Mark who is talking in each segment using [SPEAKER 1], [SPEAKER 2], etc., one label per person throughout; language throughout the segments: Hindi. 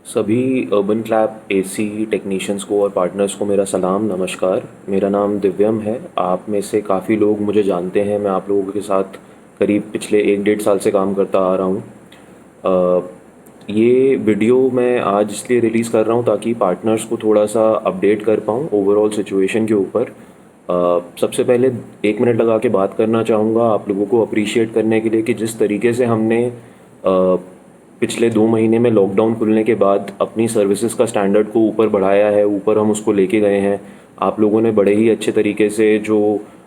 [SPEAKER 1] सभी अर्बन क्लैप एसी टेक्नीशियंस को और पार्टनर्स को मेरा सलाम नमस्कार। मेरा नाम दिव्यम है। आप में से काफ़ी लोग मुझे जानते हैं। मैं आप लोगों के साथ करीब पिछले 1 डेढ़ साल से काम करता आ रहा हूँ। अ, ये वीडियो मैं आज इसलिए रिलीज़ कर रहा हूँ ताकि पार्टनर्स को थोड़ा सा अपडेट कर पाऊँ ओवरऑल सिचुएशन के ऊपर। सबसे पहले 1 मिनट लगा के बात करना चाहूँगा आप लोगों को अप्रिशिएट करने के लिए कि जिस तरीके से हमने पिछले 2 महीने में लॉकडाउन खुलने के बाद अपनी सर्विसेज का स्टैंडर्ड को ऊपर बढ़ाया है, ऊपर हम उसको लेके गए हैं। आप लोगों ने बड़े ही अच्छे तरीके से जो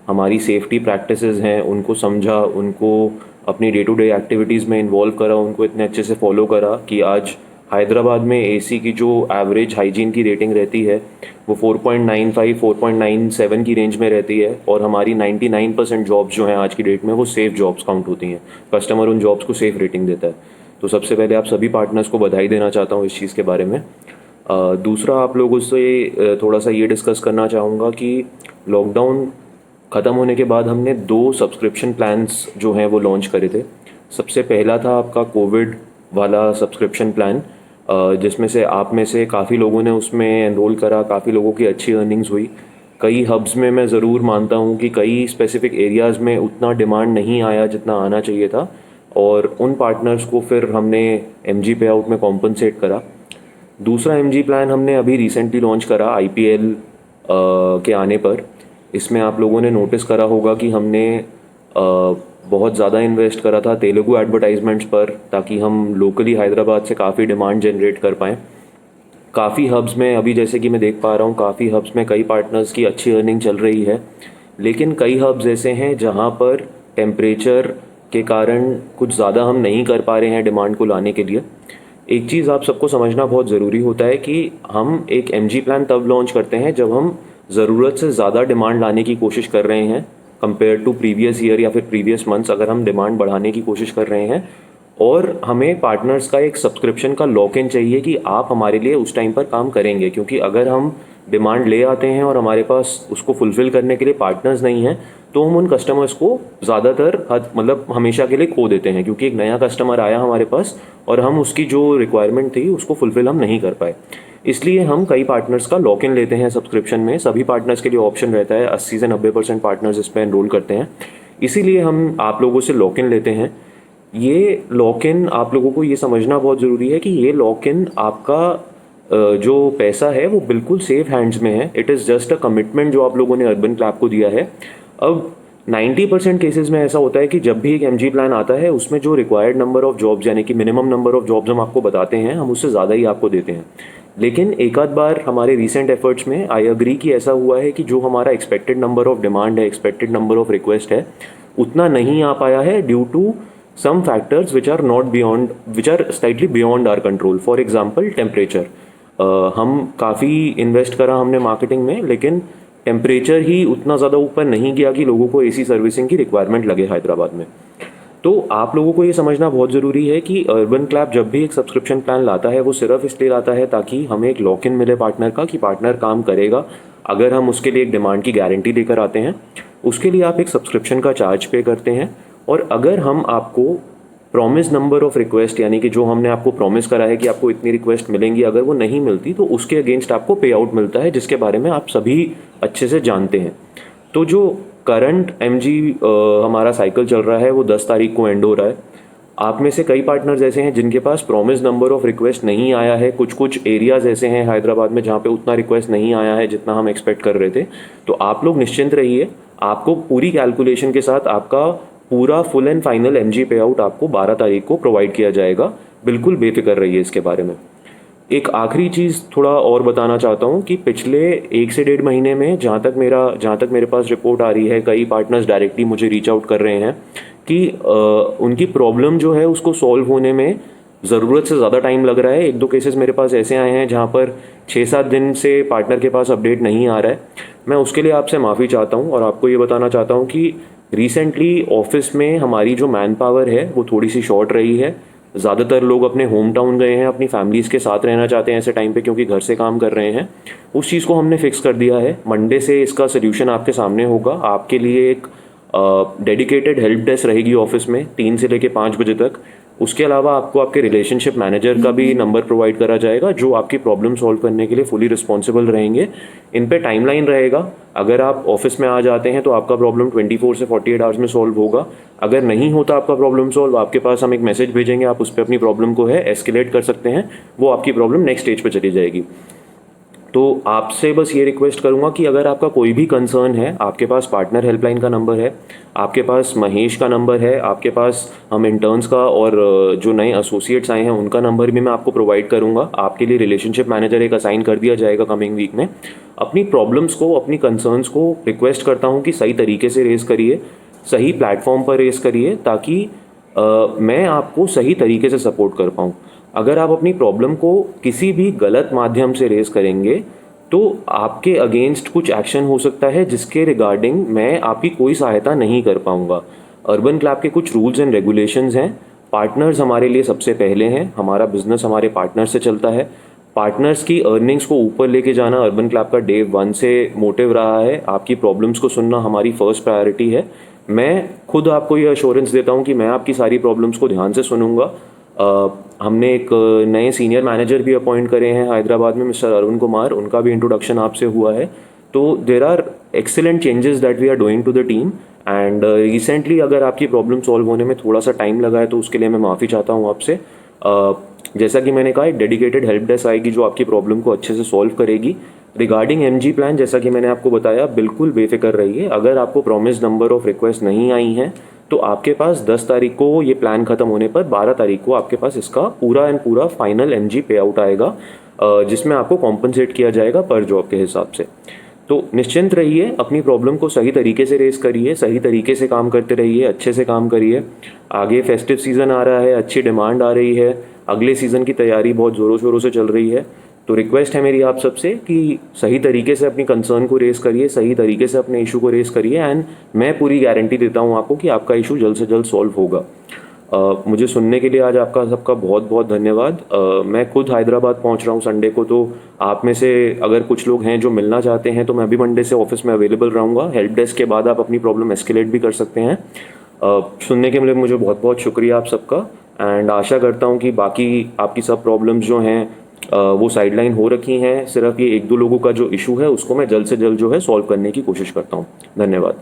[SPEAKER 1] हमारी सेफ्टी प्रैक्टिसेस हैं उनको समझा, उनको अपनी डे टू डे एक्टिविटीज़ में इन्वॉल्व करा, उनको इतने अच्छे से फॉलो करा कि आज हैदराबाद में एसी की जो एवरेज हाइजीन की रेटिंग रहती है वो 4.95 4.97 की रेंज में रहती है, और हमारी 99% जॉब्स जो हैं आज की डेट में वो सेफ़ जॉब्स काउंट होती हैं। कस्टमर उन जॉब्स को सेफ़ रेटिंग देता है। तो सबसे पहले आप सभी पार्टनर्स को बधाई देना चाहता हूँ इस चीज़ के बारे में। दूसरा, आप लोगों से थोड़ा सा ये डिस्कस करना चाहूँगा कि लॉकडाउन ख़त्म होने के बाद हमने 2 सब्सक्रिप्शन प्लान्स जो हैं वो लॉन्च करे थे। सबसे पहला था आपका कोविड वाला सब्सक्रिप्शन प्लान, जिसमें से आप में से काफ़ी लोगों ने उसमें एनरोल करा, काफ़ी लोगों की अच्छी अर्निंग्स हुई। कई हब्स में मैं ज़रूर मानता हूँ कि कई स्पेसिफिक एरियाज़ में उतना डिमांड नहीं आया जितना आना चाहिए था, और उन पार्टनर्स को फिर हमने एमजी पे आउट में कॉम्पनसेट करा। दूसरा एमजी प्लान हमने अभी रिसेंटली लॉन्च करा आईपीएल के आने पर। इसमें आप लोगों ने नोटिस करा होगा कि हमने बहुत ज़्यादा इन्वेस्ट करा था तेलुगु एडवर्टाइजमेंट्स पर, ताकि हम लोकली हैदराबाद से काफ़ी डिमांड जनरेट कर पाएँ। काफ़ी हब्स में अभी, जैसे कि मैं देख पा रहा हूँ, काफ़ी हब्स में कई पार्टनर्स की अच्छी अर्निंग चल रही है, लेकिन कई हब्स ऐसे हैं जहाँ पर टेम्परेचर के कारण कुछ ज़्यादा हम नहीं कर पा रहे हैं डिमांड को लाने के लिए। एक चीज़ आप सबको समझना बहुत ज़रूरी होता है कि हम एक एमजी प्लान तब लॉन्च करते हैं जब हम ज़रूरत से ज़्यादा डिमांड लाने की कोशिश कर रहे हैं कंपेयर टू प्रीवियस ईयर या फिर प्रीवियस मंथ्स। अगर हम डिमांड बढ़ाने की कोशिश कर रहे हैं और हमें पार्टनर्स का एक सब्सक्रिप्शन का लॉक इन चाहिए कि आप हमारे लिए उस टाइम पर काम करेंगे, क्योंकि अगर हम डिमांड ले आते हैं और हमारे पास उसको फुलफ़िल करने के लिए पार्टनर्स नहीं हैं तो हम उन कस्टमर्स को ज़्यादातर मतलब हमेशा के लिए खो देते हैं, क्योंकि एक नया कस्टमर आया हमारे पास और हम उसकी जो रिक्वायरमेंट थी उसको फुलफ़िल हम नहीं कर पाए। इसलिए हम कई पार्टनर्स का लॉक इन लेते हैं सब्सक्रिप्शन में। सभी पार्टनर्स के लिए ऑप्शन रहता है, 80 से 90% पार्टनर्स इस पर एनरोल करते हैं। इसीलिए हम आप लोगों से लॉक इन लेते हैं। ये लॉक इन, आप लोगों को ये समझना बहुत ज़रूरी है कि ये लॉक इन आपका जो पैसा है वो बिल्कुल सेफ हैंड्स में है। It is just a commitment जो आप लोगों ने अर्बन क्लैप को दिया है। अब 90% केसेस में ऐसा होता है कि जब भी एक एमजी प्लान आता है उसमें जो रिक्वायर्ड नंबर ऑफ जॉब्स यानी कि मिनिमम नंबर ऑफ जॉब्स हम आपको बताते हैं, हम उससे ज़्यादा ही आपको देते हैं। लेकिन एक आध बार हमारे रीसेंट एफर्ट्स में आई अग्री कि ऐसा हुआ है कि जो हमारा एक्सपेक्टेड नंबर ऑफ डिमांड है, एक्सपेक्टेड नंबर ऑफ रिक्वेस्ट है, उतना नहीं आ पाया है due to some factors which are not beyond, which are slightly beyond our control. For example, temperature. हम काफ़ी इन्वेस्ट करा हमने मार्केटिंग में, लेकिन टेम्परेचर ही उतना ज़्यादा ऊपर नहीं गया कि लोगों को एसी सर्विसिंग की रिक्वायरमेंट लगे हैदराबाद में। तो आप लोगों को ये समझना बहुत ज़रूरी है कि अर्बन क्लैप जब भी एक सब्सक्रिप्शन प्लान लाता है वो सिर्फ इसलिए लाता है ताकि हमें एक लॉक इन मिले पार्टनर का कि पार्टनर काम करेगा। अगर हम उसके लिए एक डिमांड की गारंटी लेकर आते हैं, उसके लिए आप एक सब्सक्रिप्शन का चार्ज पे करते हैं, और अगर हम आपको प्रॉमिस नंबर ऑफ रिक्वेस्ट यानी कि जो हमने आपको प्रॉमिस करा है कि आपको इतनी रिक्वेस्ट मिलेंगी, अगर वो नहीं मिलती तो उसके अगेंस्ट आपको पे आउट मिलता है, जिसके बारे में आप सभी अच्छे से जानते हैं। तो जो करंट एमजी हमारा साइकिल चल रहा है वो 10 तारीख को एंड हो रहा है। आप में से कई पार्टनर्स ऐसे हैं जिनके पास प्रॉमिस नंबर ऑफ रिक्वेस्ट नहीं आया है। कुछ कुछ एरियाज़ ऐसे हैं हैदराबाद में जहाँ पे उतना रिक्वेस्ट नहीं आया है जितना हम एक्सपेक्ट कर रहे थे। तो आप लोग निश्चिंत रहिए, आपको पूरी कैलकुलेशन के साथ आपका पूरा फुल एंड फाइनल एमजी पे आउट आपको 12 तारीख को प्रोवाइड किया जाएगा। बिल्कुल बेफिक्र रहिए इसके बारे में। एक आखिरी चीज़ थोड़ा और बताना चाहता हूँ कि पिछले 1 से 1.5 महीने में जहाँ तक मेरे पास रिपोर्ट आ रही है, कई पार्टनर्स डायरेक्टली मुझे रीच आउट कर रहे हैं कि उनकी प्रॉब्लम जो है उसको सॉल्व होने में ज़रूरत से ज़्यादा टाइम लग रहा है। 1-2 केसेस मेरे पास ऐसे आए हैं जहाँ पर 6-7 दिन से पार्टनर के पास अपडेट नहीं आ रहा है। मैं उसके लिए आपसे माफ़ी चाहता हूँ और आपको ये बताना चाहता हूँ कि रिसेंटली ऑफिस में हमारी जो मैन पावर है वो थोड़ी सी शॉर्ट रही है। ज़्यादातर लोग अपने होम टाउन गए हैं, अपनी फैमिलीज़ के साथ रहना चाहते हैं ऐसे टाइम पे, क्योंकि घर से काम कर रहे हैं। उस चीज़ को हमने फिक्स कर दिया है। मंडे से इसका सोल्यूशन आपके सामने होगा। आपके लिए एक डेडिकेटेड हेल्प डेस्क रहेगी ऑफिस में 3 से लेकर 5 बजे तक। उसके अलावा आपको आपके रिलेशनशिप मैनेजर का भी नंबर प्रोवाइड करा जाएगा, जो आपकी प्रॉब्लम सॉल्व करने के लिए फुली रिस्पॉन्सिबल रहेंगे। इन पे टाइमलाइन रहेगा। अगर आप ऑफिस में आ जाते हैं तो आपका प्रॉब्लम 24 से 48 आवर्स में सॉल्व होगा। अगर नहीं होता आपका प्रॉब्लम सॉल्व, आपके पास हम एक मैसेज भेजेंगे, आप उस पर अपनी प्रॉब्लम को है एस्केलेट कर सकते हैं, वो आपकी प्रॉब्लम नेक्स्ट स्टेज पे चली जाएगी। तो आपसे बस ये रिक्वेस्ट करूंगा कि अगर आपका कोई भी कंसर्न है, आपके पास पार्टनर हेल्पलाइन का नंबर है, आपके पास महेश का नंबर है, आपके पास हम इंटर्न्स का और जो नए एसोसिएट्स आए हैं उनका नंबर भी मैं आपको प्रोवाइड करूंगा। आपके लिए रिलेशनशिप मैनेजर एक असाइन कर दिया जाएगा कमिंग वीक में। अपनी प्रॉब्लम्स को, अपनी कंसर्न्स को रिक्वेस्ट करता हूँ कि सही तरीके से रेस करिए, सही प्लेटफॉर्म पर रेस करिए, ताकि मैं आपको सही तरीके से सपोर्ट कर पाऊँ। अगर आप अपनी प्रॉब्लम को किसी भी गलत माध्यम से रेस करेंगे तो आपके अगेंस्ट कुछ एक्शन हो सकता है, जिसके रिगार्डिंग मैं आपकी कोई सहायता नहीं कर पाऊंगा। अर्बन क्लैब के कुछ रूल्स एंड रेगुलेशंस हैं। पार्टनर्स हमारे लिए सबसे पहले हैं। हमारा बिजनेस हमारे पार्टनर से चलता है। पार्टनर्स की अर्निंग्स को ऊपर लेके जाना अर्बन क्लैब का डे 1 से मोटिव रहा है। आपकी प्रॉब्लम्स को सुनना हमारी फर्स्ट प्रायोरिटी है। मैं खुद आपको ये अश्योरेंस देता हूँ कि मैं आपकी सारी प्रॉब्लम्स को ध्यान से सुनूंगा। हमने एक नए सीनियर मैनेजर भी अपॉइंट करे हैं हैदराबाद में, मिस्टर अरुण कुमार। उनका भी इंट्रोडक्शन आपसे हुआ है। तो there are excellent changes that we are doing to the team. And recently अगर आपकी प्रॉब्लम सॉल्व होने में थोड़ा सा टाइम लगा है तो उसके लिए मैं माफ़ी चाहता हूँ आपसे। जैसा कि मैंने कहा, एक डेडिकेटेड हेल्प डेस्क आएगी जो आपकी प्रॉब्लम को अच्छे से सॉल्व करेगी। रिगार्डिंग एमजी प्लान, जैसा कि मैंने आपको बताया, बिल्कुल बेफिक्र रहिए। अगर आपको प्रॉमिस नंबर ऑफ रिक्वेस्ट नहीं आई हैं तो आपके पास 10 तारीख को ये प्लान खत्म होने पर 12 तारीख को आपके पास इसका पूरा एंड पूरा फाइनल एमजी पे आउट आएगा, जिसमें आपको कॉम्पनसेट किया जाएगा पर जॉब के हिसाब से। तो निश्चिंत रहिए, अपनी प्रॉब्लम को सही तरीके से रेस करिए, सही तरीके से काम करते रहिए, अच्छे से काम करिए। आगे फेस्टिव सीज़न आ रहा है, अच्छी डिमांड आ रही है, अगले सीज़न की तैयारी बहुत ज़ोरों शोरों से चल रही है। तो रिक्वेस्ट है मेरी आप सबसे कि सही तरीके से अपनी कंसर्न को रेस करिए, सही तरीके से अपने इशू को रेस करिए, एंड मैं पूरी गारंटी देता हूँ आपको कि आपका इशू जल्द से जल्द सॉल्व होगा। मुझे सुनने के लिए आज आपका सबका बहुत बहुत धन्यवाद। मैं खुद हैदराबाद पहुंच रहा हूं संडे को, तो आप में से अगर कुछ लोग हैं जो मिलना चाहते हैं तो मैं भी मंडे से ऑफिस में अवेलेबल रहूंगा। हेल्प डेस्क के बाद आप अपनी प्रॉब्लम एस्केलेट भी कर सकते हैं। सुनने के लिए मुझे बहुत बहुत शुक्रिया आप सबका, एंड आशा करता हूं कि बाकी आपकी सब प्रॉब्लम्स जो हैं वो साइडलाइन हो रखी हैं। सिर्फ ये 1-2 लोगों का जो इशू है उसको मैं जल्द से जल्द जो है सॉल्व करने की कोशिश करता हूँ। धन्यवाद।